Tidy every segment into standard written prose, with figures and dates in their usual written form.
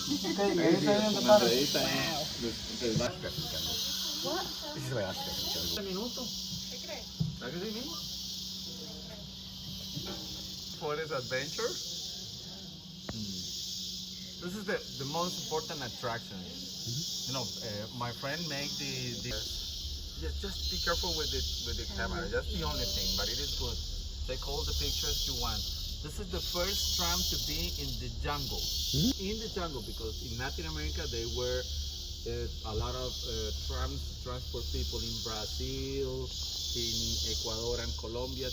What? Forest adventure. This is the most important attraction. You know, my friend made the just be careful with the camera. That's the only thing, but it is good. Take all the pictures you want. This is the first tram to be in the jungle. In the jungle, because in Latin America they were a lot of trams transport people in Brazil, in Ecuador and Colombia.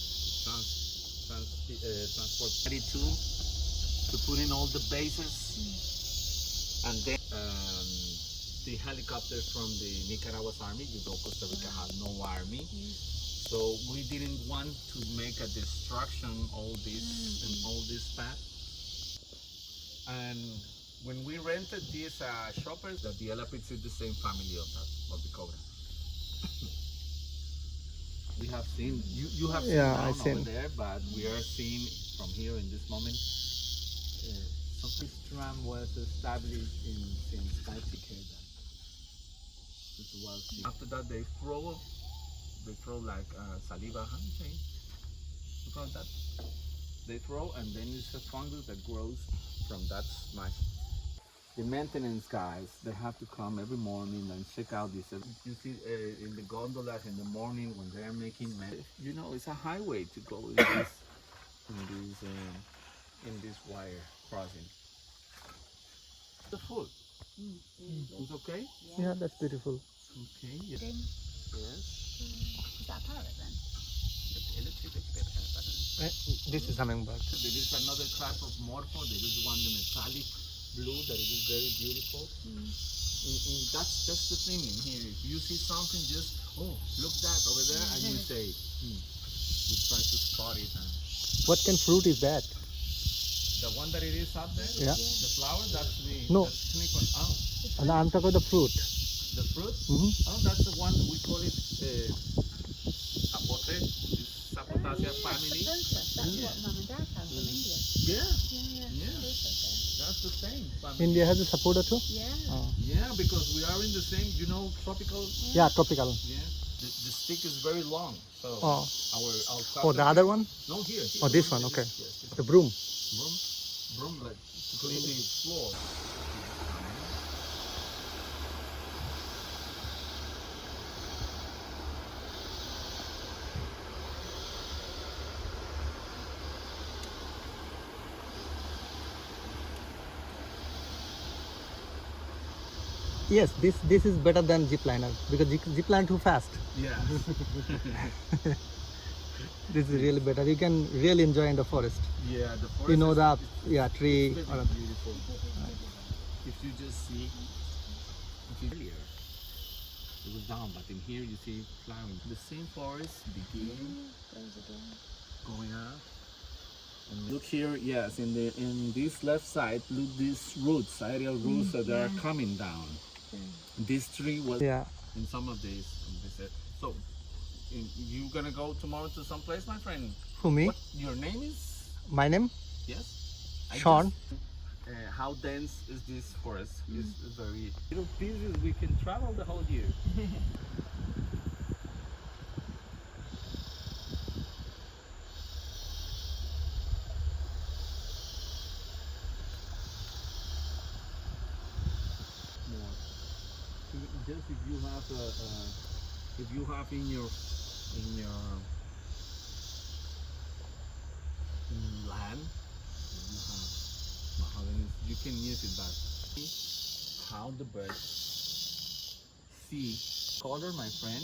Transport 32 to put in all the bases, and then the helicopters from the Nicaragua's army. You know, Costa Rica had no army, so we didn't want to make a destruction all this path. And when we rented these shoppers, that the elephants is the same family of the cobra. We have seen you have seen Yeah, I've down over seen. there, but we are seeing from here in this moment. This tram was established since 1950. After that, they throw like saliva. How do you say? You call that? They throw, and then it's a fungus that grows from that smash. The maintenance guys, they have to come every morning and check out this. You see in the gondolas in the morning when they're making, you know, it's a highway to go in this wire crossing. The food. It's okay? Yeah, that's beautiful. Okay. Yes. Dim. Yes. Is that a parrot then? This is hummingbird. There is another type of morpho. There is one, the metallic blue, that is very beautiful. That's just the thing in here. If you see something, just look that over there, and you say, you try to spot it. What kind of fruit is that? The one that it is up there, Yeah. the flower, that's the No. that's unicorn. Oh, And I'm talking about the fruit. the fruit. Mm-hmm. Oh, that's the one we call it zapote. It's Zapotaceae family. That's what Mum and Dad have from India. Yeah, Yeah. that's the same family. India has a sapota too? Yeah. Oh. Yeah, because we are in the same, you know, tropical. Yeah, tropical. Yeah, the stick is very long. So Oh. our The other one? No, here. Oh, this one, okay. Yes. The broom. Broom, like to clean the floor. Yes, this is better than zipliner because zipline too fast. Yeah. This is really better. You can really enjoy in the forest. Yeah, the forest. You know is, the tree. it's very beautiful. If you just see, earlier it was down, but in here you see flowering. The same forest begin going up. And look here, yes, in this left side, look these roots, aerial roots that are coming down. This tree was in some of these. So, you gonna go tomorrow to some place, my friend? Who, me? What your name is? My name? Yes. Sean. How dense is this forest? It's very little pieces. We can travel the whole year. Just if you have in your land, you have mahogany, you can use it, but how the birds see color, my friend,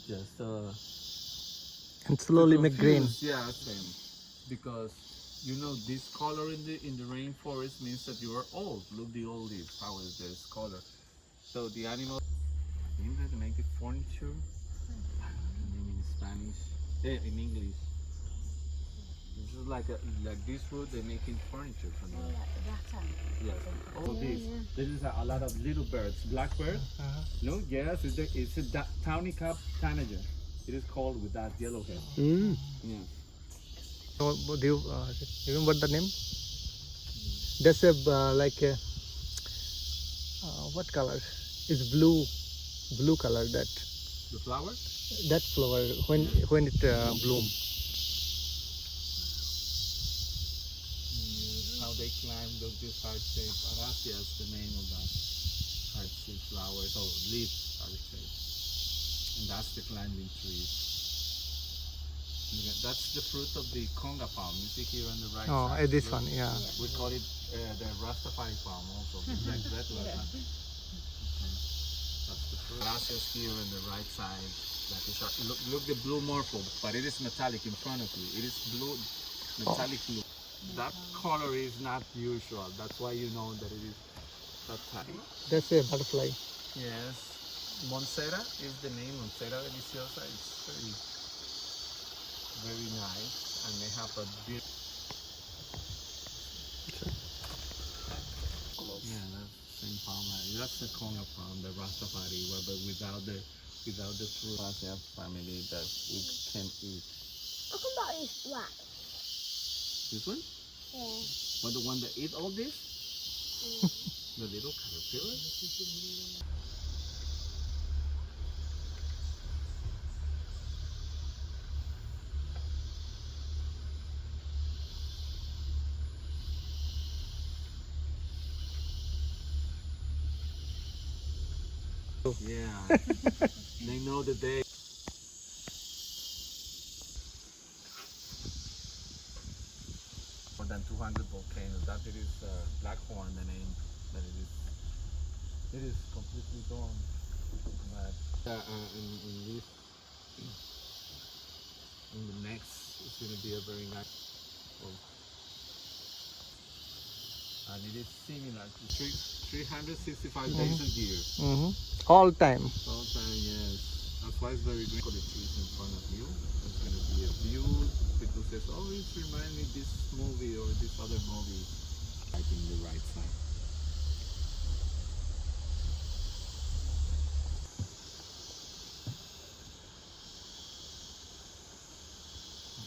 just And slowly make green. confuse, yeah, same. Because you know this color in the rainforest means that you are old. Look the old leaves, how is this color? So the animal they make the furniture in Spanish, in English. This is like this wood they're making furniture from it. Like the rattan. Yes. Oh, this is a lot of little birds, blackbird. No, yes, it's a tawny cap tanager. It is called with that yellow head. Yeah. So, do you remember the name? That's a like what color? It's blue color. The flower? That flower when it bloom. How they climb these heart-shaped aracias, the name of that heart-shaped flowers or leaves, I would say. And that's the climbing tree. That's the fruit of the conga palm. You see here on the right Oh, side. this one, yeah. We call it the Rastafari palm also, like red one. Okay. That's the fruit. Aracias here on the right side. Like look the blue morpho, but it is metallic in front of you. It is blue, metallic blue. That color is not usual. That's why you know that it is that type. That's a butterfly. Yes. Monsera is the name. Monsera deliciosa. It's very nice, and they have a beautiful. Yeah, that's the same palm. That's the conga palm, the Rastafari, but without the fruit. Rasia family that we can eat. How come that is black? This one? Yeah. But the one that eat all this? The little caterpillar? Yeah. They know the day. More than 200 volcanoes. That it is Blackhorn, the name that it is. It is completely gone. But in the next, it's going to be a very nice. And it is similar to 365 days a year. All time. All time, yes. That's why it's very green. For the trees in front of you, it's going to be a view. People say, oh, it reminds me this movie or this other movie. I think the right side.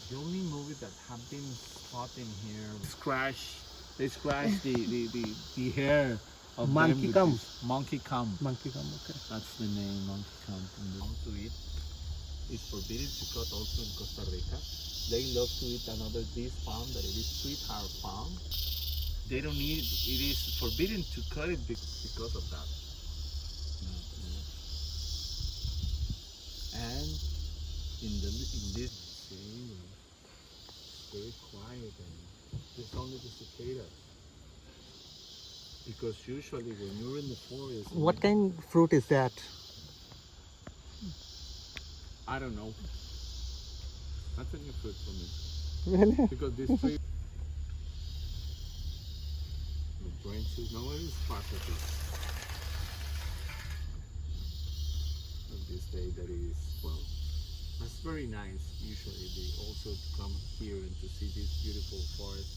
The only movie that have been shot in here, they scratch the hair of Monkey them Come. with this Monkey Come. Monkey come, okay. That's the name, Monkey Come. And they want to eat. It's forbidden to cut also in Costa Rica. They love to eat another this palm that it is sweetheart palm. They don't need it is forbidden to cut it because of that. And in this scene, very quiet and there's only the cicada. Because usually when you're in the forest, What kind of fruit is that? I don't know. That's a new fruit for me. Really? Because this tree the branches, no, it is part of it. Of this day that is, well, that's very nice. Usually they also come here and to see this beautiful forest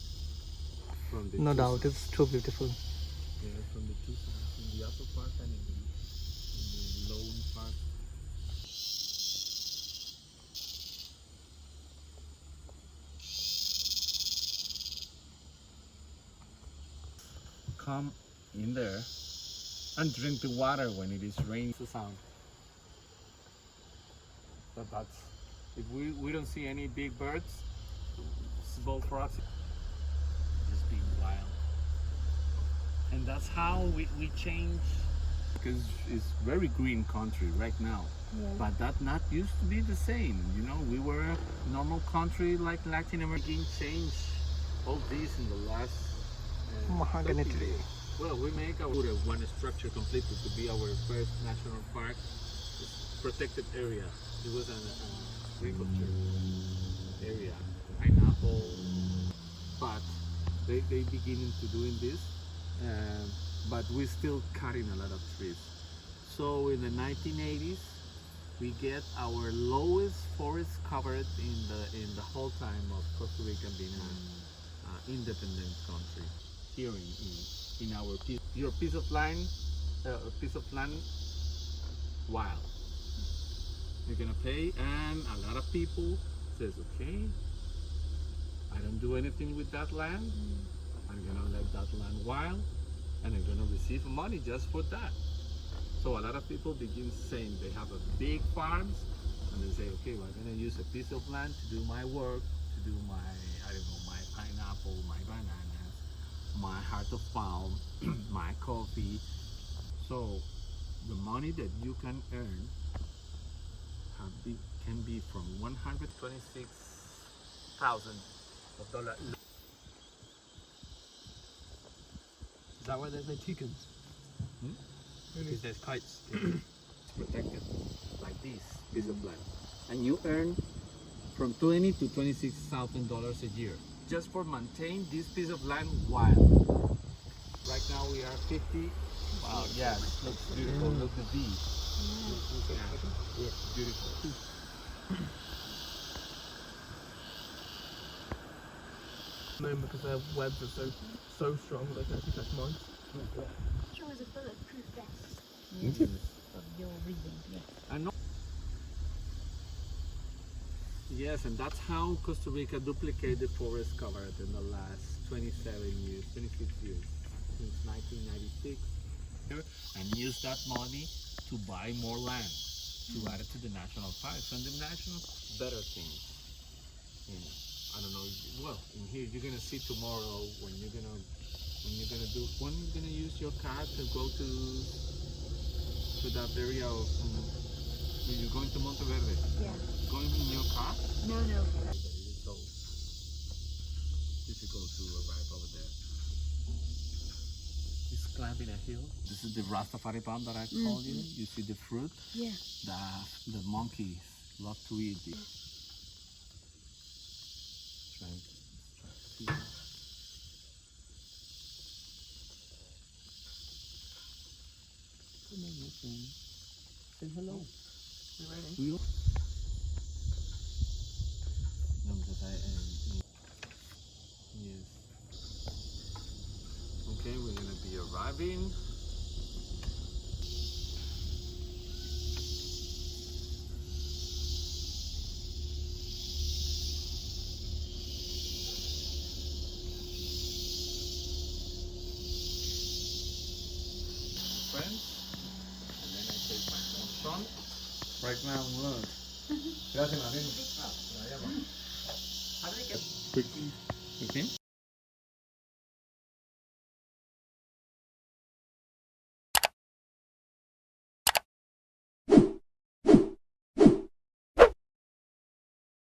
from the No two doubt, sides. it's too beautiful. Yeah, from the two sides, in the upper part and in the lower part. Come in there and drink the water when it is raining. The sound. But that's if we don't see any big birds, it's bullfrogs just being wild. And that's how we change, because it's very green country right now. But that not used to be the same. You know, we were a normal country like Latin American. Change all this in the last Mahogany 30 tree. years. Well, we make our one structure completely to be our first national park, protected area. It was an agriculture area, pineapple, but they beginning to doing this, but we're still cutting a lot of trees. So in the 1980s, we get our lowest forest covered in the whole time of Costa Rica being an independent country. Here in our piece, your piece of land, wild. You're gonna pay, and a lot of people says, okay, I don't do anything with that land. I'm gonna let that land wild, and they're gonna receive money just for that. So a lot of people begin saying they have a big farms, and they say, okay, we're gonna use a piece of land to do my work, to do my, I don't know, my pineapple, my bananas, my heart of palm, my coffee. So the money that you can earn can be from $126,000. Is that why there's no toucans? Hmm? Because there's kites. It's protected like this piece of land, and you earn from $20,000 to $26,000 a year just for maintain this piece of land wild. Right now we are 50. Wow, yeah, it looks beautiful. Look the view. Yeah, beautiful. No, because their webs are so strong they can actually catch mice. She was a bulletproof vest. Yes. Of your reading, yes. I know. Yes, and that's how Costa Rica duplicated forest cover in the last 26 years, since 1996, and use that money to buy more land, to add it to the national parks and the national better things. I don't know. Well, in here you're gonna see tomorrow when you're gonna use your car to go to that area of when you're going to Monteverde. Yeah. Going in your car. No. It's so difficult to arrive over there. It's climbing a hill. This is the Rastafari palm that I told you. You see the fruit? Yeah. The monkeys love to eat this. Trying to see. Come on, my friend. Say hello. You ready? Do you? No, because I am. Yes. Okay, we're gonna be arriving. Friends, and then I take my phone. Right now, look. Gracias, Marina. Quickly. Okay.